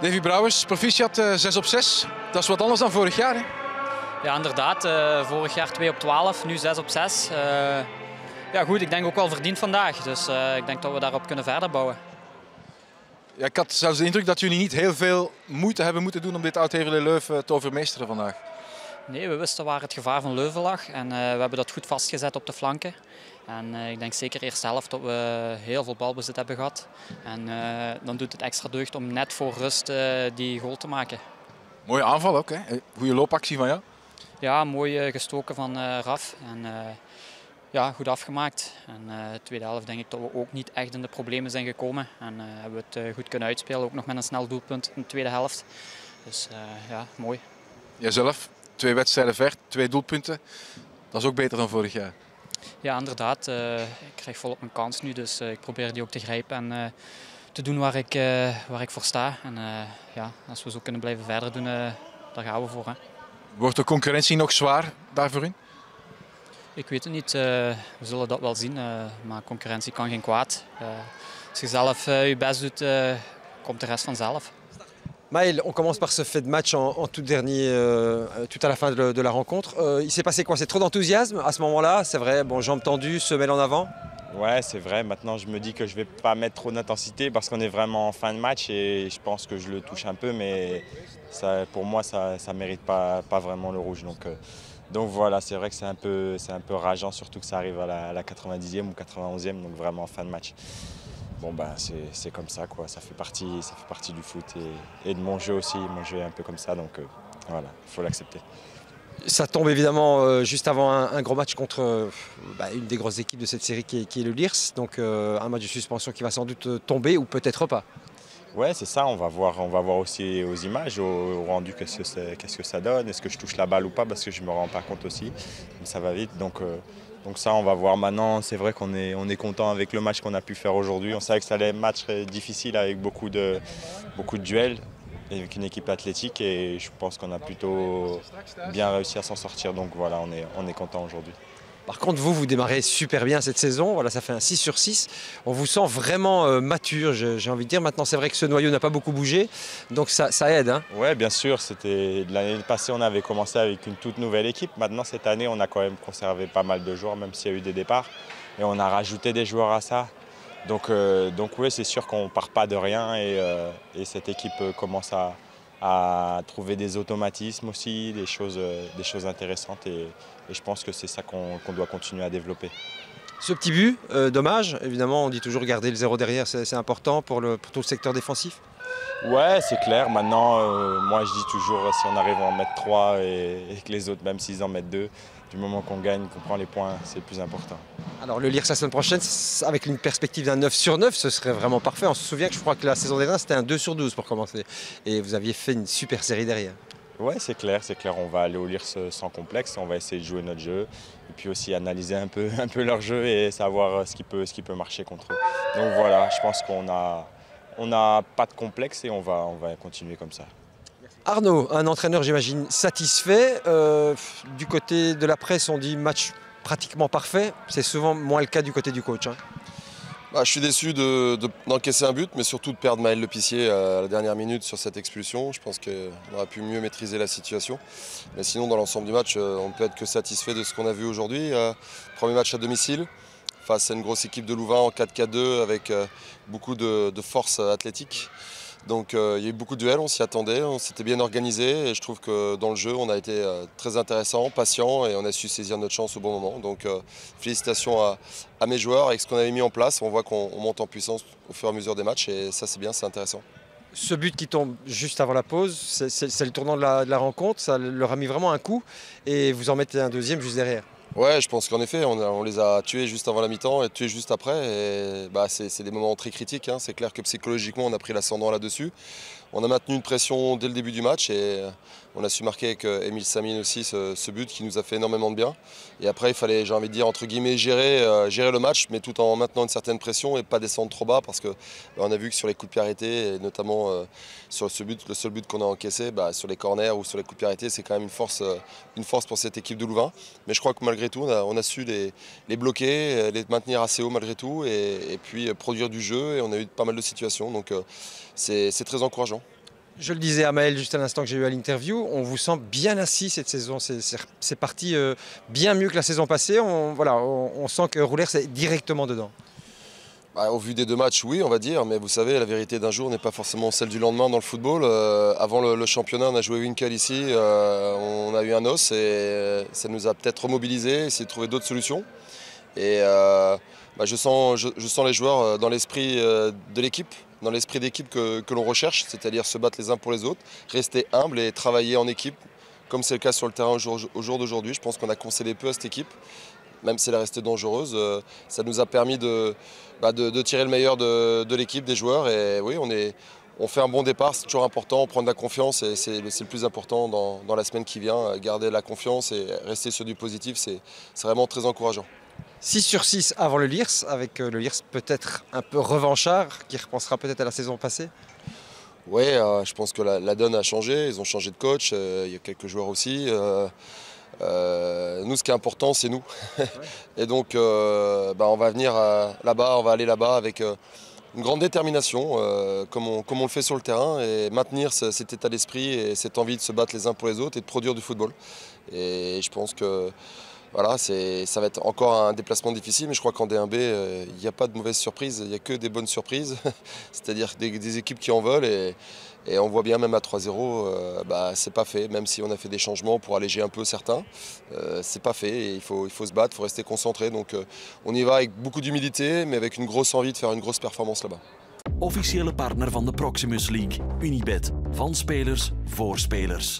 Davy Brouwers, proficiat 6 op 6. Dat is wat anders dan vorig jaar, hè? Ja, inderdaad. Vorig jaar 2 op 12, nu 6 op 6. Ja, goed, ik denk ook wel verdiend vandaag. Dus ik denk dat we daarop kunnen verder bouwen. Ja, ik had zelfs de indruk dat jullie niet heel veel moeite hebben moeten doen om dit Oud-Heverlee Leuven te overmeesteren vandaag. Nee, we wisten waar het gevaar van Leuven lag en we hebben dat goed vastgezet op de flanken. En ik denk zeker eerst zelf dat we heel veel balbezit hebben gehad. En dan doet het extra deugd om net voor rust die goal te maken. Mooie aanval ook, hè? Goede loopactie van jou. Ja, mooi gestoken van Raf. En ja, goed afgemaakt. En de tweede helft denk ik dat we ook niet echt in de problemen zijn gekomen. En hebben we het goed kunnen uitspelen, ook nog met een snel doelpunt in de tweede helft. Dus ja, mooi. Jijzelf, 2 wedstrijden ver, 2 doelpunten. Dat is ook beter dan vorig jaar. Ja, inderdaad. Ik krijg volop mijn kans nu, dus ik probeer die ook te grijpen en te doen waar ik voor sta. En ja, als we zo kunnen blijven verder doen, daar gaan we voor. Hè. Wordt de concurrentie nog zwaar daarvoor in? Ik weet het niet. We zullen dat wel zien. Maar concurrentie kan geen kwaad. Als je zelf je best doet, komt de rest vanzelf. Maël, on commence par ce fait de match en tout dernier, tout à la fin de la rencontre. Il s'est passé quoi? C'est trop d'enthousiasme à ce moment-là? C'est vrai, bon, jambes tendues, semelle en avant? Ouais, c'est vrai. Maintenant, je me dis que je ne vais pas mettre trop d'intensité parce qu'on est vraiment en fin de match et je pense que je le touche un peu, mais ça, pour moi, ça ne mérite pas vraiment le rouge. Donc voilà, c'est vrai que c'est un peu rageant, surtout que ça arrive à la 90e ou 91e, donc vraiment en fin de match. Bon ben c'est comme ça quoi, ça fait partie du foot et de mon jeu aussi, mon jeu est un peu comme ça donc voilà, il faut l'accepter. Ça tombe évidemment juste avant un gros match contre une des grosses équipes de cette série qui est le Lierse, donc un match de suspension qui va sans doute tomber ou peut-être pas. Ouais, c'est ça, on va voir aussi aux images, au rendu qu'est-ce que ça donne, est-ce que je touche la balle ou pas parce que je me rends pas compte aussi, ça va vite donc ça, on va voir maintenant. C'est vrai qu'on est content avec le match qu'on a pu faire aujourd'hui. On savait que ça allait être un match difficile avec beaucoup de duels, avec une équipe athlétique et je pense qu'on a plutôt bien réussi à s'en sortir. Donc voilà, on est content aujourd'hui. Par contre, vous démarrez super bien cette saison. Voilà, ça fait un 6 sur 6. On vous sent vraiment mature, j'ai envie de dire. Maintenant, c'est vrai que ce noyau n'a pas beaucoup bougé, donc ça aide. Hein. Oui, bien sûr. L'année passée, on avait commencé avec une toute nouvelle équipe. Maintenant, cette année, on a quand même conservé pas mal de joueurs, même s'il y a eu des départs. Et on a rajouté des joueurs à ça. Donc oui, c'est sûr qu'on ne part pas de rien et cette équipe commence à trouver des automatismes aussi, des choses intéressantes et je pense que c'est ça qu'on doit continuer à développer. Ce petit but, dommage, évidemment on dit toujours garder le 0 derrière, c'est important pour tout le secteur défensif. Ouais, c'est clair, maintenant moi je dis toujours si on arrive à en mettre 3 et que les autres même s'ils en mettent 2, du moment qu'on gagne, qu'on prend les points, c'est le plus important. Alors le Lierse la semaine prochaine, avec une perspective d'un 9 sur 9, ce serait vraiment parfait. On se souvient que je crois que la saison dernière c'était un 2 sur 12 pour commencer. Et vous aviez fait une super série derrière. Ouais, c'est clair, on va aller au Lierse sans complexe, on va essayer de jouer notre jeu et puis aussi analyser un peu leur jeu et savoir ce qui peut marcher contre eux. Donc voilà, je pense qu'on n'a pas de complexe et on va continuer comme ça. Arnaud, un entraîneur j'imagine satisfait. Du côté de la presse on dit match pratiquement parfait, c'est souvent moins le cas du côté du coach. Hein. Je suis déçu d'encaisser un but, mais surtout de perdre Maël Lepissier à la dernière minute sur cette expulsion. Je pense qu'on aurait pu mieux maîtriser la situation. Mais sinon, dans l'ensemble du match, on ne peut être que satisfait de ce qu'on a vu aujourd'hui. Premier match à domicile, face à une grosse équipe de Louvain en 4-4-2 avec beaucoup de force athlétique. Donc il y a eu beaucoup de duels, on s'y attendait, on s'était bien organisé et je trouve que dans le jeu on a été très intéressant, patient et on a su saisir notre chance au bon moment. Donc félicitations à mes joueurs avec ce qu'on avait mis en place, on voit qu'on monte en puissance au fur et à mesure des matchs et ça c'est bien, c'est intéressant. Ce but qui tombe juste avant la pause, c'est le tournant de la rencontre, ça leur a mis vraiment un coup et vous en mettez un deuxième juste derrière. Ouais, je pense qu'en effet, on les a tués juste avant la mi-temps et tués juste après. Et c'est des moments très critiques. Hein. C'est clair que psychologiquement, on a pris l'ascendant là-dessus. On a maintenu une pression dès le début du match et on a su marquer avec Émile Samine aussi ce but qui nous a fait énormément de bien. Et après, il fallait, j'ai envie de dire, entre guillemets, gérer le match, mais tout en maintenant une certaine pression et pas descendre trop bas parce qu'on a vu que sur les coups de pied arrêtés, et notamment sur le seul but qu'on a encaissé, sur les corners ou sur les coups de pied arrêtés, c'est quand même une force pour cette équipe de Louvain. Mais je crois que malgré tout, on a su les bloquer, les maintenir assez haut malgré tout et puis produire du jeu et on a eu pas mal de situations. Donc c'est très encourageant. Je le disais à Maël juste à l'instant que j'ai eu à l'interview, on vous sent bien assis cette saison. C'est parti bien mieux que la saison passée. On sent que Roulers est directement dedans. Au vu des 2 matchs, oui, on va dire, mais vous savez, la vérité d'un jour n'est pas forcément celle du lendemain dans le football. Avant le championnat, on a joué Winkel ici, on a eu un os et ça nous a peut-être remobilisés, essayé de trouver d'autres solutions. Et je sens les joueurs dans l'esprit de l'équipe, dans l'esprit d'équipe que l'on recherche, c'est-à-dire se battre les uns pour les autres, rester humble et travailler en équipe, comme c'est le cas sur le terrain au jour d'aujourd'hui. Je pense qu'on a concédé peu à cette équipe, même si elle est restée dangereuse. Ça nous a permis de tirer le meilleur de l'équipe, des joueurs. Et oui, on fait un bon départ, c'est toujours important, on prend de la confiance et c'est le plus important dans la semaine qui vient. Garder la confiance et rester sur du positif, c'est vraiment très encourageant. 6 sur 6 avant le Lierse, avec le Lierse peut-être un peu revanchard, qui repensera peut-être à la saison passée. Oui, je pense que la donne a changé, ils ont changé de coach, il y a quelques joueurs aussi. Nous, ce qui est important, c'est nous. Et donc, on va venir là-bas, on va aller là-bas avec une grande détermination, comme on le fait sur le terrain, et maintenir cet état d'esprit et cette envie de se battre les uns pour les autres et de produire du football. Et je pense que voilà, ça va être encore un déplacement difficile, mais je crois qu'en D1B, il n'y a pas de mauvaises surprises, il n'y a que des bonnes surprises, c'est-à-dire des équipes qui en veulent. Et on voit bien, même à 3-0, c'est pas fait, même si on a fait des changements pour alléger un peu certains. C'est pas fait, et il faut se battre, il faut rester concentré. Donc on y va avec beaucoup d'humilité, mais avec une grosse envie de faire une grosse performance là-bas. Officiële partner van de Proximus League, Unibet. Van spelers voor spelers.